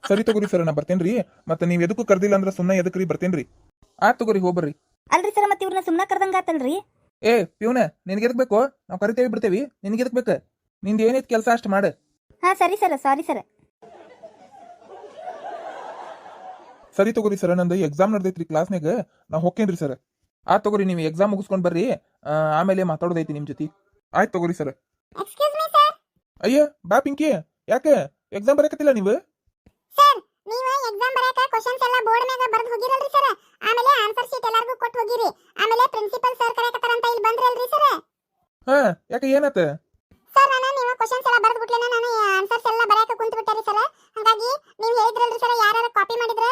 ಸರಿ ತಗೋರಿ ಸರ್, ನಾ ಬರ್ತೇನ್ರಿ. ಮತ್ತೆ ನೀವ್ ಎದಕ್ಕೂ ಕರ್ದಿಲ್ಲ ಅಂದ್ರೆ ಸುಮ್ಮನೆ ಎದಕ್ರಿ ಬರ್ತೇನ್ರಿ. ಆಯ್ತು ತಗೋರಿ, ಹೋಗ್ಬರ್ರಿ. ಅಲ್ರಿ ಸರ್, ಮತ್ತೆ ಇವ್ರನ್ನ ಸುಮ್ಮನೆ ಕರ್ದಂಗ ಆತಲ್ರಿ. ಏ ಪ್ಯೂನ, ನಿನ್ಗೆ ಎದಕ್ ಬೇಕು? ನಾವು ಕರಿತೇವಿ ಬಿಡ್ತೇವಿ, ನಿನ್ಗೆ ಎದಕ್ ಬೇಕು? ನಿಂದ ಏನೈತ್ ಕೆಲಸ ಅಷ್ಟು ಮಾಡು. ಹಾ ಸರಿ ಸರ್, ಸಾರಿ ಸರ್. ಸರಿ ತಗೋರಿ ಸರ್, ನಂದು ಎಕ್ಸಾಮ್ ನಡೆದೈತ್ರಿ ಕ್ಲಾಸ್ನಾಗ, ನಾ ಹೋಗ್ತೇನ್ರಿ ಸರ್. ಆಯ್ತು ತಗೋರಿ, ನೀವು ಎಕ್ಸಾಮ್ ಮುಗಿಸ್ಕೊಂಡ್ ಬರ್ರಿ, ಆಮೇಲೆ ಮಾತಾಡೋದೈತಿ ನಿಮ್ ಜೊತೆ. ಆಯ್ತು ತಗೋರಿ ಸರ್. Excuse me sir. ಅಯ್ಯ ಬಾ ಪಿಂಕಿ, ಯಾಕೆ ಎಕ್ಸಾಮ್ ಬರಕತ್ತಿಲ್ಲ ನೀವು? ಸರ್, ನೀವು ಎಕ್ಸಾಮ್ ಬರಾಕ ಕ್ವೆಶ್ಚನ್ಸ್ ಎಲ್ಲ ಬೋರ್ಡ್ ಮ್ಯಾಗ ಬರೆದು ಹೋಗಿರಲ್ರಿ ಸರ್. ಆಮೇಲೆ ಆನ್ಸರ್ ಶೀಟ್ ಎಲ್ಲರಿಗೂ ಕೊಟ್ಟು ಹೋಗಿರಿ. ಆಮೇಲೆ ಪ್ರಿನ್ಸಿಪಲ್ ಸರ್ ಕರೆಕತ್ತಾರ ಅಂತ ಇಲ್ಲಿ ಬಂದ್ರಲ್ರಿ ಸರ್. ಹಾ, ಯಾಕೆ ಏನಾತ? ಸರ್, ನೀವು ಕ್ವೆಶ್ಚನ್ಸ್ ಎಲ್ಲ ಬರೆದು ಬಿಟ್ಲೇನ, ನಾನು ಆನ್ಸರ್ಸ್ ಎಲ್ಲ ಬರಾಕ ಕುಂತು ಬಿಟ್ಟಾರಿ ಸರ್. ಹಾಗಾಗಿ ನೀವು ಹೇಳಿದ್ರಲ್ರಿ ಸರ್, ಯಾರು ಕಾಪಿ ಮಾಡಿದ್ರೆ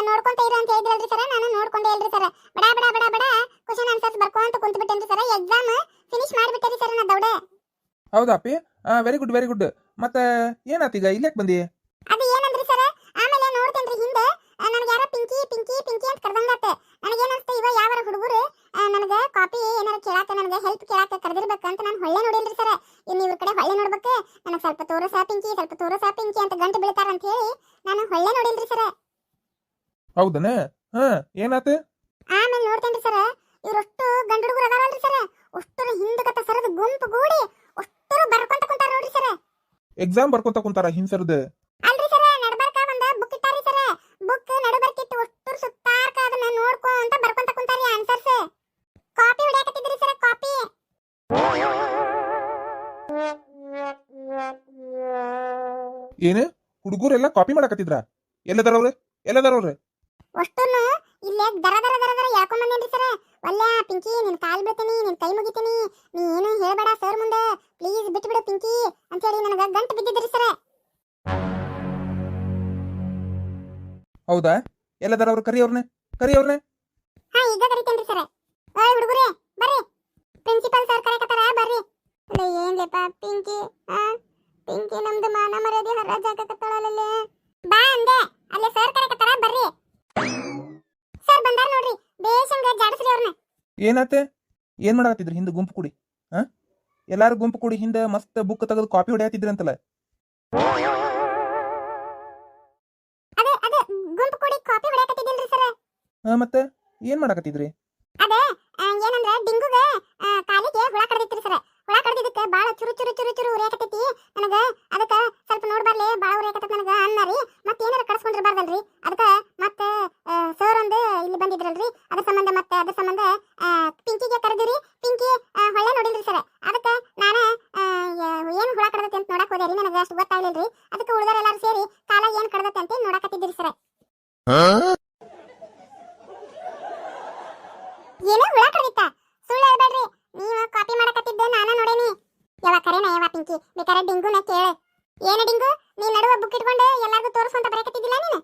ನೋಡ್ಕೊಂತ ಇರು ಅಂತ ಹೇಳಿದ್ರಲ್ರಿ ಸರ್, ನಾನು ನೋಡ್ಕೊಂಡೇ ಇಲ್ರಿ ಸರ್. ಬಡ ಬಡ ಬಡ ಬಡ ಕ್ವೆಶ್ಚನ್ ಆನ್ಸರ್ಸ್ ಬರ್ಕೊಂತ ಕುಂತು ಬಿಟ್ಟೇನ್ರಿ ಸರ್. ಎಕ್ಸಾಮ್ ಫಿನಿಶ್ ಮಾಡಿಬಿಟ್ಟೇರಿ ಸರ್ ನಾ ದೌಡೆ. ಹೌದಾ ಅಪ್ಪಿ? Very good very good. ಮತ್ತೆ ಏನಾತೀಗ, ಇಲ್ಲಾಕ್ ಬಂದಿ? ಅದು ಏನಂದ್ರಿ ಸರ್, ಆಮೇಲೆ ನೋಡ್ತೇನ್ರಿ ಹಿಂದೆ ನನಗೆ ಯಾರೋ ಪಿಂಕಿ ಪಿಂಕಿ ಪಿಂಕಿ ಅಂತ ಕರೆದಂಗಾತ. ನನಗೆ ಏನಂತ, ಇವ ಯಾವಾರ ಹುಡುಗರು ನನಗೆ ಕಾಪಿ ಏನಾರ ಕೇಳಾಕ, ನನಗೆ ಹೆಲ್ಪ್ ಕೇಳಾಕ ಕರೆದಿರ್ಬೇಕಂತ ನಾನು ಹೊಳ್ಳೆ ನೋಡಿಲ್ರಿ ಸರ್. ಇನ್ನು ಇವ್ರ ಕಡೆ ಹೊಳ್ಳೆ ನೋಡ್ಬೇಕು, ನನಗೆ ಸ್ವಲ್ಪ ತೋರಸ ಪಿಂಕಿ, ಸ್ವಲ್ಪ ತೋರಸ ಪಿಂಕಿ ಅಂತ ಗಂಟು ಬೀಳ್ತಾರ ಅಂತ ಹೇಳಿ ನಾನು ಹೊಳ್ಳೆ ನೋಡಿಲ್ರಿ ಸರ್. ಹೌದನ? ಹಾ, ಏನಾತ? ಆಮೇಲೆ ನೋಡ್ತೇನ್ರಿ ಸರ್, ಇವ್ರಷ್ಟು ಗಂಡು ಹುಡುಗರು ಅದಾರಲ್ರಿ ಸರ್, ಅಷ್ಟರ ಹಿಂದಕತ್ತ ಸರದ ಗುಂಪು ಗೂಡಿ ಅಷ್ಟರು ಬರ್ಕೊಂತ ಕುಂತಾರ ನೋಡ್ರಿ ಸರ್. ಎಕ್ಸಾಮ್ ಬರ್ಕೊಂತ ಕುಂತಾರ ಹಿಂಸರ್ದ? ಅಲ್ರಿ ಸರ್, ನಡಬರ್ಕ ಒಂದ ಬುಕ್ ಇಟ್ಟಾರಿ ಸರ್. ಬುಕ್ ನಡಬರ್ಕಿಟ್ಟು ಅಷ್ಟರು ಸುತ್ತಾರ್ಕ ಅದನ್ನ ನೋಡ್ಕೊಂತ ಬರ್ಕೊಂತ ಕುಂತಾರಿ ಆನ್ಸರ್ಸ್. ಕಾಪಿ ಹೊಡ್ಯಾಕತ್ತಿದ್ರಿ ಸರ್, ಕಾಪಿ. ಏನು ಹುಡುಗರೆಲ್ಲ ಕಾಪಿ ಮಾಡಕತ್ತಿದ್ರ? ಎಲ್ಲದಾರವ್ರೆ ಎಲ್ಲದಾರವ್ರೆ? ಅಷ್ಟನ್ನು ಇಲ್ಲೇ ದರ ದರ ದರ ದರ ಯಾಕೊಂಡ್ ಬಂದೇನ್ರಿ ಸರ್. ಒಳ್ಳೆ ಪಿಂಕಿ, ನಿನ್ ಕಾಲ್ ಬೀಳ್ತೀನಿ, ನಿನ್ ಕೈ ಮುಗಿತೀನಿ, ನೀ ಏನು ಹೇಳ್ಬೇಡ ಸರ್ ಮುಂದೆ, ಪ್ಲೀಸ್ ಬಿಟ್ಬಿಡು ಪಿಂಕಿ ಅಂತ ಹೇಳಿ ನನಗ ಗಂಟು ಬಿದ್ದಿದ್ರಿ ಸರ್. ಹೌದಾ? ಎಲ್ಲದಾರವ್ರು? ಕರಿಯವ್ರನ್ನ ಕರಿಯವ್ರನ್ನ. ಹಾ, ಈಗ ಕರಿತೇನ್ರಿ ಸರ್. ಓಯ್ ಹುಡುಗರೇ, ಬರ್ರಿ, ಪ್ರಿನ್ಸಿಪಲ್ ಸರ್ ಕರೆಕತ್ತಾರ, ಬರ್ರಿ. ಅಲ್ಲ ಏನ್ಲೆಪ್ಪ ಪಿಂಕಿ, ಪಿಂಕಿ ನಮ್ದು ಮಾನ ಮರ್ಯಾದೆ ಹರಾಜಾಕತ್ತಾಳಲ್ಲೇ. ಬಾ ಅಂದೆ, ಅಲ್ಲೇ ಸರ್ ಕರೆಕತ್ತಾರ, ಬರ್ರಿ. ಸರ್ ಬಂದಾರ ನೋಡ್ರಿ, ಬೇಷಂಗ ಜಾಡಸ್ರಿ ಅವ್ರನ್ನ. ಏನಾತೆ? ಏನ್ ಮಾಡಕತ್ತಿದ್ರಿ ಹಿಂದೆ ಗುಂಪು ಕೂಡಿ? ಹಾ, ಎಲ್ಲಾರು ಗುಂಪು ಕೂಡಿ ಹಿಂದೆ ಮಸ್ತ್ ಬುಕ್ ತೆಗೆದು ಕಾಪಿ ಹೊಡ್ಯಾತಿದ್ರಿ ಅಂತಲ್ಲ? ಅದೇ ಅದೇ ಗುಂಪು ಕೂಡಿ ಕಾಪಿ ಹೊಡ್ಯಾಕತ್ತಿದ್ದಿಲ್ರಿ ಸರ್. ಮತ್ತೆ ಏನ್ ಮಾಡಕತ್ತಿದ್ರಿ? ಅದೇ ಏನಂದ್ರ ಡಿಂಗುಗ ಕಾಲಿಗೆ ಹುಳ ಕಡ್ದಿತ್ರಿ ಸರ್. ಹುಳ ಕಡ್ದಿದ್ದಕ್ಕೆ ಬಾಳ ಚುರು ಚುರು ಚುರು ಚುರು ಉರಿಯಾಕತ್ತೈತಿ ನನಗ. ಅದಕ್ಕ ಸ್ವಲ್ಪ ನೋಡ್ಬರ್ಲಿ, ಬಾಳ ಉರಿಯಾಕತ್ತೈತಿ ನನಗ ಅನ್ನರಿ. ಮತ್ತೆ ಏನಾರ ಕಡ್ಸ್ಕೊಂಡಿರ್ಬಾರ್ದಲ್ರಿ, ಅದಕ್ಕ ಮತ್ತೆ ಸರ್ ಒಂದು ಇಲ್ಲಿ ಬಂದಿದ್ರಲ್ರಿ, ಅದ್ರ ಸಂಬಂಧ ಪಿಂಕಿಗೆ ಕರೆದಿರಿ. ಪಿಂಕಿ ಹೊಳ್ಳೆ ನೋಡಿಲ್ರಿ ಸರ್. ಅದಕ್ಕ ನಾನ ಏನ್ ಹುಳ ಕಡ್ದೈತಿ ಅಂತ ನೋಡಕ್ ಹೋದ್ಯಾರಿ, ನನಗ ಅಷ್ಟು ಗೊತ್ತಾಗ್ಲಿಲ್ರಿ. ಅದಕ್ಕೆ ಉಳ್ದರೆಲ್ಲಾರು ಸೇರಿ ಕಾಲಾಗ ಏನ್ ಕಡ್ದೈತಿ ಅಂತ ನೋಡಕತ್ತಿದ್ರಿ ಸರ್. ಏನೋ ಹುಳ ಕಡ್ದಿತ್ತ? ಸುಳ್ಳು ಹೇಳ್ಬೇಡ್ರಿ, ನೀವು ಕಾಪಿ ಮಾಡಕತ್ತಿದ್ದೆ ನಾನ ನೋಡೇನಿ. ಯಾವ ಕರೆನ ಯಾವ ಪಿಂಕಿ, ಬೇಕಾರೆ ಡಿಂಗುನ ಕೇಳ. ಏನು ಡಿಂಗು, ನೀ ನಡುವ ಬುಕ್ ಇಟ್ಕೊಂಡು ಎಲ್ಲಾರ್ಗೂ ತೋರಿಸುವಂತ ಬರಕತ್ತಿದ್ದಿಲ್ಲ ನೀನು?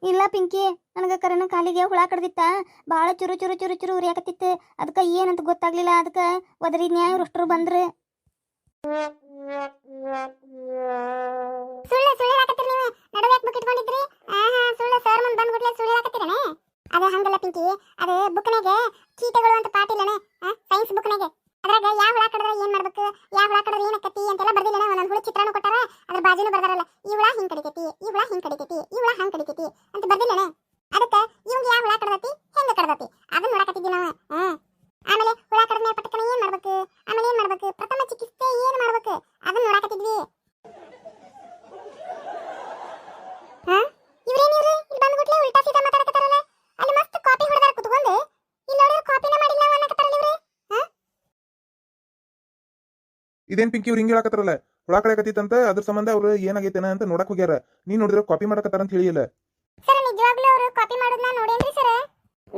ಇಲ್ಲ ಪಿಂಕಿ, ನನಗ ಕರೆನ ಕಾಲಿಗೆ ಹುಳ ಕಡ್ದಿತ್ತ, ಬಾಳ ಚುರು ಚುರು ಚುರು ಚುರು ಉರಿಯಾಕತ್ತಿತ್ತು. ಅದಕ್ಕ ಏನಂತ ಗೊತ್ತಾಗ್ಲಿಲ್ಲ, ಅದಕ್ಕ ಒದರಿದ್ನ್ಯಾ ಇವ್ರಷ್ಟರು ಬಂದ್ರು. ಸುಳ್ಳು ಸುಳ್ಳು ಹೇಳಕತ್ತೀರಿ ನೀವು, ನಡುವೆ ಬುಕ್ ಇಟ್ಕೊಂಡಿದ್ರಿ. ಸುಳ್ಳು, ಸರ್ ಮುಂದೆ ಬಂದ್ಬಿಟ್ಲೆ ಸುಳ್ಳು ಹೇಳಕತ್ತೀರನೆ. ಅದ ಹಂಗಲ್ಲ ಪಿಂಕಿ, ಅದು ಬುಕ್ನಾಗ ಕೀಟಗಳು ಅಂತ ಪಾಠ ಇಲ್ಲನೆ, ಸೈನ್ಸ್ ಬುಕ್ನಾಗೆ. ಅದ್ರಾಗ ಯಾವ ಹುಳ ಕಡ್ದ್ರೆ ಏನ್ ಮಾಡ್ಬೇಕು, ಯಾವ ಹುಳ ಕಡ್ದ್ರೆ ಏನಕ್ಕತಿ ಅಂತೆಲ್ಲ ಬರ್ದಿಲ್ಲನೆ. ಒಂದೊಂದು ಹುಳ ಚಿತ್ರನೂ ಕೊಟ್ಟಾರ, ಅದ್ರ ಬಾಜುನು ಬರ್ದಾರಲ್ಲ, ಈ ಹುಳ ಹಿಂಗ್ ಕಡಿತೈತಿ, ಈ ಹುಳ ಹಿಂಗ್ ಕಡಿತೈತಿ, ಈ ಹುಳ ಹಂಗ್ ಕಡಿತೈತಿ ಅಂತ ಬರ್ದಿಲ್ಲನೆ. ಅದಕ್ಕೆ ಇವ್ಗೆ ಯಾವ ಹುಳ ಕಡ್ದತಿ, ಹೆಂಗ ಕಡ್ದತಿ ಅದನ್ನ ನೋಡಕತ್ತಿದ್ವಿ ನಾವು. ಆಮೇಲೆ ಹುಳ ಕಡ್ದ ಪಟ್ಟಕನ ಏನ್ ಮಾಡ್ಬೇಕು, ಆಮೇಲೆ ಏನ್ ಮಾಡ್ಬೇಕು, ಪ್ರಥಮ ಚಿಕಿತ್ಸೆ ಏನ್ ಮಾಡ್ಬೇಕು ಅದನ್ನ ನೋಡಕತ್ತಿದ್ವಿ. ಇವ್ರೇನಿವ್ರು ಇಲ್ಲಿ ಬಂದ್ಬಿಟ್ಲೆ ಉಲ್ಟಾ ಸೀದಾ ಮಾತಾಡಕತ್ತಾರಲ್ಲ. ಅಲ್ಲಿ ಮಸ್ತ್ ಕಾಪಿ ಹೊಡೆದಾರ ಕುತ್ಕೊಂಡು, ಇಲ್ಲಿ ನೋಡಿದ್ರೆ ಕಾಪಿನ ಮಾಡಿಲ್ಲ ಅನ್ನಕತ್ತಾರಲ್ಲ ಇವ್ರು. ಇದೇನ್ ಪಿಂಕಿ ಇವ್ರು ಹಿಂಗೆ ಹೇಳಕತ್ತಾರಲ್ಲ, ಹುಳ ಕಡಿಯಕತ್ತಿತ್ತಂತ, ಅದ್ರ ಸಂಬಂಧ ಅವ್ರು ಏನಾಗೈತೇನ ಅಂತ ನೋಡಕ್ ಹೋಗ್ಯಾರ. ನೀನ್ ನೋಡಿದ್ರೆ ಕಾಪಿ ಮಾಡಕತ್ತಾರ ಅಂತ ಹೇಳಿಲ್ಲ ಸರ್. ನಿಜವಾಗ್ಲೂ ಅವರು ಕಾಪಿ ಮಾಡೋದನ್ನ ನೋಡೇನ್ರಿ ಸರ್.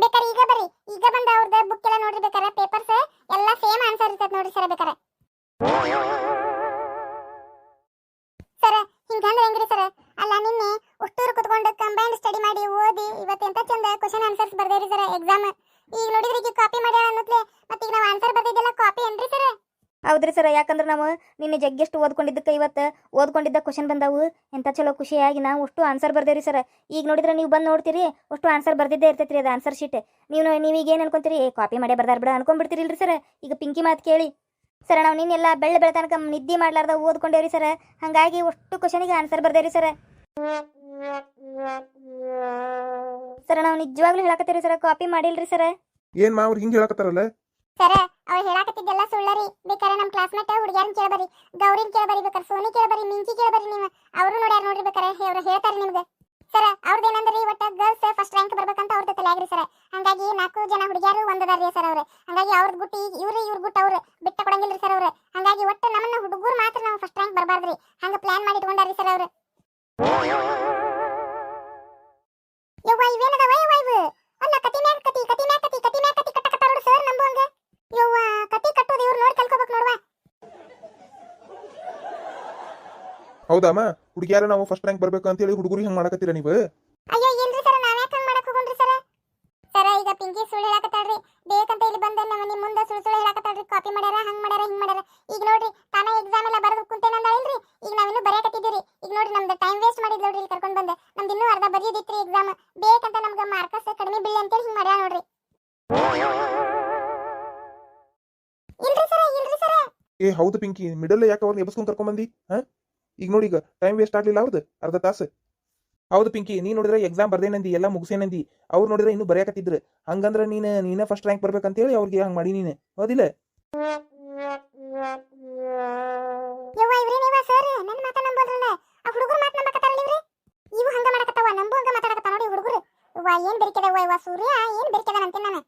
ಬೇಕಾರೆ ಈಗ ಬರ್ರಿ, ಈಗ ಬಂದ ಅವ್ರದ್ದು ಬುಕ್ ಎಲ್ಲ ನೋಡ್ರಿ, ಬೇಕಾರೆ ಪೇಪರ್ಸ್ ಎಲ್ಲ ಸೇಮ್ ಆನ್ಸರ್ ಇರ್ತೈತೆ ನೋಡ್ರಿ ಸರ್. ಬೇಕಾರೆ ಸರ್ ಹಿಂಗಂದ್ರೆ ಹೆಂಗ್ರಿ ಸರ್? ಅಲ್ಲ ನಿನ್ನೆ ಅಷ್ಟೂರು ಕುತ್ಕೊಂಡು ಕಂಬೈನ್ಡ್ ಸ್ಟಡಿ ಮಾಡಿ ಓದಿ ಇವತ್ತು ಎಂತ ಚಂದ ಕ್ವಶನ್ ಆನ್ಸರ್ಸ್ ಬರ್ದೇರಿ ಸರ್ ಎಕ್ಸಾಮ್. ಈಗ ನೋಡಿದ್ರೆ ಈಗ ಕಾಪಿ ಮಾಡ್ಯಾಳ ಅನ್ನತ್ಲೆ, ಮತ್ತೆ ಈಗ ನಾವು ಆನ್ಸರ್ ಬರ್ದಿದ್ದೆಲ್ಲ ಕಾಪಿ ಏನ್ರಿ ಸರ್? ಹೌದ್ರಿ ಸರ್, ಯಾಕಂದ್ರೆ ನಾವು ನಿನ್ನೆ ಜಗ್ಗೆಷ್ಟು ಓದ್ಕೊಂಡಿದ್ದಕ್ಕೆ ಇವತ್ತು ಓದ್ಕೊಂಡಿದ್ದ ಕ್ವಶನ್ ಬಂದಾವು. ಎಂತ ಚಲೋ ಖುಷಿಯಾಗಿ ನಾವು ಅಷ್ಟು ಆನ್ಸರ್ ಬರ್ದೇವ್ರಿ ಸರ್. ಈಗ ನೋಡಿದ್ರೆ ನೀವು ಬಂದು ನೋಡ್ತೀರಿ, ಅಷ್ಟು ಆನ್ಸರ್ ಬರ್ದಿದ್ದೇ ಇರ್ತೈತ್ರಿ ಅದು ಆನ್ಸರ್ ಶೀಟ್. ನೀವೀಗ ಏನು ಅನ್ಕೊಂತೀರಿ, ಕಾಪಿ ಮಾಡೇ ಬರ್ದಾರ ಬಿಡ ಅನ್ಕೊಂಡ್ಬಿಡ್ತೀರಿಲ್ರಿ ಸರ್. ಈಗ ಪಿಂಕಿ ಮಾತು ಕೇಳಿ ಸರ್, ನಾವು ನಿನ್ನೆಲ್ಲ ಬೆಳತನಕ ನಿದ್ದೆ ಮಾಡ್ಲಾರ್ದ ಓದ್ಕೊಂಡೇವ್ರಿ ಸರ್. ಹಾಗಾಗಿ ಅಷ್ಟು ಕ್ವಶನಿಗೆ ಆನ್ಸರ್ ಬರ್ದೇವ್ರಿ ಸರ್. ಸರ್ ನಾವು ನಿಜವಾಗ್ಲೂ ಹೇಳಕತ್ತೀರಿ ಸರ್, ಕಾಪಿ ಮಾಡಿಲ್ರಿ ಸರ್. ಏನ್ ಮಾ ಅವ್ರು ಹಿಂಗೆ ಹೇಳಕತ್ತಾರಲ್ಲ? ಸರ ಅವ್ರು ಹೇಳಾಕತ್ತಿದ್ದೆಲ್ಲ ಸುಳ್ಳರಿ. ಬೇಕಾರೆ ನಮ್ಮ ಕ್ಲಾಸ್ಮೇಟ್ ಹುಡುಗ್ಯಾರನ್ ಕೇಳಬರಿ, ಗೌರಿನ್ ಕೇಳಬರಿ, ಬೇಕಾರೆ ಸೋನಿ ಕೇಳಬರಿ, ಮಿಂಕಿ ಕೇಳಬರಿ. ನೀವು ಅವರು ನೋಡ್ಯಾರ ನೋಡ್ರಿ, ಬೇಕಾರೆ ಅವ್ರು ಹೇಳ್ತಾರೆ ನಿಮ್ಗೆ. ಸರ ಅವ್ರದ್ದೇನಂದ್ರಿ, ಒಟ್ಟ ಗರ್ಲ್ಸ್ ಫಸ್ಟ್ ರ್ಯಾಂಕ್ ಬರ್ಬೇಕಂತ ಅವ್ರದ್ದು ತಲೆಯಾಗ್ರಿ ಸರ್. ಹಂಗಾಗಿ 4 ಜನ ಹುಡುಗಿಯಾರು ಒಂದದಾರ್ರಿ ಸರ್ ಅವ್ರೆ. ಹಂಗಾಗಿ ಅವ್ರದ್ದು ಗುಟ್ಟಿ ಇವ್ರ ಗುಟ್ಟ ಅವ್ರು ಬಿಟ್ಟ ಕೊಡಂಗಿಲ್ರಿ ಸರ್ ಅವ್ರೆ. ಹಂಗಾಗಿ ಒಟ್ಟು ನಮ್ಮನ್ನ ಹುಡುಗರು ಮಾತ್ರ ನಾವು ಫಸ್ಟ್ ರ್ಯಾಂಕ್ ಬರಬಾರ್ದ್ರಿ, ಹಂಗ ಪ್ಲಾನ್ ಮಾಡಿ ಇಟ್ಕೊಂಡಾರ್ರಿ ಸರ್ ಅವ್ರು. ಯವ್ವ ಇವೇನದವ ಯವ್ವ ಇವು? ಅಲ್ಲ ಕತಿ ಮ್ಯಾಗ ಕತಿ ಕಟ್ಟಕತ್ತಾರ ನೋಡಿ ಸರ್ ನಂಬುವಂಗ. ಯವ್ವ ಕತಿ ಕಟ್ಟೋದು ಇವ್ರು ನೋಡಿ ಕಲ್ಕೋಬೇಕು ನೋಡುವ. ಹೌದಮ್ಮ, ಹುಡುಗಿಯಾರ ನಾವು ಫಸ್ಟ್ ರ್ಯಾಂಕ್ ಬರ್ಬೇಕು ಅಂತ ಹೇಳಿ ಹುಡುಗರು ಹೆಂಗ್ ಮಾಡಕತ್ತೀರ ನೀವು? ಅಯ್ಯೋ ಇಲ್ರಿ ಸರ್, ನಾವ್ ಯಾಕೆ ಹಂಗ್ ಮಾಡಕ್ ಹೋಗೋಣ್ರಿ ಸರ್? ಸರ ಈಗ ಪಿಂಕಿ ಸುಳ್ಳು ಹೇಳಕತ್ತಾಳ್ರಿ, ಬೇಕಂತ ಇಲ್ಲಿ ಬಂದ ನಿಮ್ಮ ಮುಂದೆ ಸುಳ್ಳು ಹೇಳಕತ್ತಾಳ್ರಿ. ಕಾಪಿ ಮಾಡ್ಯಾರ, ಹಂಗ್ ಮಾಡ್ಯಾರ, ಹಿಂಗ್ ಮಾಡ್ಯಾರ. ಈಗ ನೋಡ್ರಿ ತಾನೇ ಎಕ್ಸಾಮ್ ಎಲ್ಲ ಬರೆದು ಕುಂತೇನಂದಾಳಿಲ್ರಿ. ಈಗ ನಾವಿನ್ನೂ ಬರೆಯಕತ್ತಿದ್ದೀರಿ. ಈಗ ನೋಡ್ರಿ ನಮ್ದು ಟೈಮ್ ವೇಸ್ಟ್ ಮಾಡಿದ್ ನೋಡ್ರಿ, ಇಲ್ಲಿ ಕರ್ಕೊಂಡ್ ಬಂದೆ. ನಮ್ದು ಇನ್ನೂ ಅರ್ಧ ಬರೆಯೋದಿತ್ರಿ ಎಕ್ಸಾಮ್. ಬೇಕಂತ ನಮ್ಗೆ ಮಾರ್ಕಸ್ ಕಡಿಮೆ ಬೀಳಿ ಅಂತೇಳಿ ಹಿಂಗ್ ಮಾಡ್ಯಾಳ ನೋಡ್ರಿ. ಇಲ್ರಿ ಸರ. ಏ ಹೌದು ಪಿಂಕಿ, ಮಿಡಲ್ ಯಾಕೆ ಅವ್ರನ್ನ ಎಬ್ಸ್ಕೊಂಡ್ ಕರ್ಕೊಂಡ್ ಬಂದಿ? ಈಗ ನೋಡಿ, ಈಗ ಟೈಮ್ ವೇಸ್ಟ್ ಆಗ್ಲಿಲ್ಲ ಅವ್ರದ್ದು ಅರ್ಧ ತಾಸು. ಹೌದು ಪಿಂಕಿ, ನೀ ನೋಡಿದ್ರೆ ಎಕ್ಸಾಮ್ ಬರ್ದೇನಂದಿ, ಎಲ್ಲ ಮುಗಿಸೇನಂದಿ. ಅವ್ರು ನೋಡಿದ್ರೆ ಇನ್ನೂ ಬರೆಯಕತ್ತಿದ್ರು. ಹಂಗಂದ್ರೆ ನೀನೇ ಫಸ್ಟ್ ರ್ಯಾಂಕ್ ಬರ್ಬೇಕಂತೇಳಿ ಅವ್ರಿಗೆ ಹಂಗೆ ಮಾಡಿ ನೀನು, ಹೌದಿಲ್ಲ? ಯವ್ವ ಇವ್ರಿ ನೀವ ಸರ್ ನನ್ನ ಮಾತ ನಂಬೋದ್ರಲ್ಲ, ಆ ಹುಡುಗರು ಮಾತ ನಂಬಕತ್ತಾರಲ್ಲ ಇವ್ರಿ. ಇವು ಹಂಗ ಮಾಡಕತ್ತಾವ, ನಂಬು ಹಂಗ ಮಾತಾಡಕತ್ತಾವ ನೋಡಿ ಹುಡುಗರು. ಏನ್ ಬೆರಿಕೆದವ ಇವ ಸೂರ್ಯ, ಏನ್ ಬೆರಿಕೆದ ಅಂತೀನಿ ನಾನು.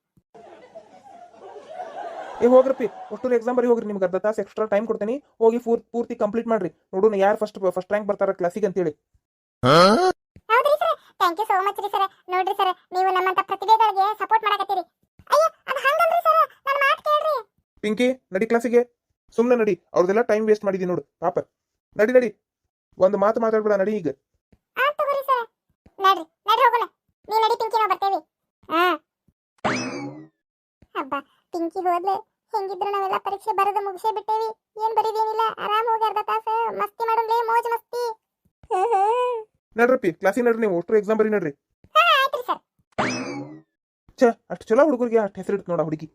ಏ ಹೋಗ್ರಪ್ಪಿ, ಒಟ್ಟು ಎಕ್ಸಾಮ್ ಬರಿ ಹೋಗ್ರಿ. ನಿಮ್ಗೆ ಅರ್ಧ ತಾಸು ಎಕ್ಸ್ಟ್ರಾ ಟೈಮ್ ಕೊಡ್ತೀನಿ, ಹೋಗಿ ಪೂರ್ತಿ ಕಂಪ್ಲೀಟ್ ಮಾಡ್ರಿ. ನೋಡೋಣ ಯಾರು ಫಸ್ಟ್ ರ್ಯಾಂಕ್ ಬರ್ತಾರ ಕ್ಲಾಸಿಗೆ ಅಂತೇಳಿ. ಹೌದ್ರಿ sir, thank you so much ರೀ ಸರ್. ನೋಡ್ರಿ ಸರ್, ನೀವು ನಮ್ಮಂತ ಪ್ರತಿಭೆಗಳಿಗೆ ಸಪೋರ್ಟ್ ಮಾಡಕತ್ತೀರಿ. ಅಯ್ಯೋ ಅದು ಹಂಗಲ್ರಿ ಸರ್, ನನ್ನ ಮಾತು ಕೇಳ್ರಿ. ಪಿಂಕಿ ನಡಿ ಕ್ಲಾಸಿಗೆ, ಸುಮ್ಮನೆ ನಡಿ. ಅವ್ರದೆಲ್ಲ ಟೈಮ್ ವೇಸ್ಟ್ ಮಾಡಿದಿ ನೋಡು ಪಾಪ. ನಡಿ ಒಂದು ಮಾತು ಮಾತಾಡ್ಬೇಡ, ನಡಿ ಈಗ. ತಗೋರಿ ಸರ್, ನಡ್ರಿ ಹೋಗೋಣ. ನೀ ನಡಿ ಪಿಂಕಿ, ನಾವು ಬರ್ತೇವಿ. ಹಬ್ಬ ಪಿಂಕಿ ಹೋದ್ಲೆ. ಹೆಂಗಿದ್ರು ನಾವೆಲ್ಲ ಪರೀಕ್ಷೆ ಬರೆದು ಮುಗಿಸೇ ಬಿಟ್ಟೇವಿ. ಏನ್ ಬರೀದೇನಿಲ್ಲ, ಆರಾಮ್ ಹೋಗಿ ಅರ್ಧ ತಾಸ ಮಸ್ತಿ ಮಾಡೋಣ್ಲೇ, ಮೋಜ್ ಮಸ್ತಿ. ನಡ್ರಪ್ಪಿ ಕ್ಲಾಸಿಗೆ ನಡ್ರಿ, ನೀವು ಒಟ್ಟು ಎಕ್ಸಾಮ್ ಬರಿ ನಡ್ರಿ. ಆಯ್ತ್ರಿ ಸರ್. ಛೇ, ಅಷ್ಟು ಚಲೋ ಹುಡುಗರಿಗೆ ಅಷ್ಟು ಹೆಸರು ಇಡ್ತು ನೋಡ ಹುಡುಗಿ.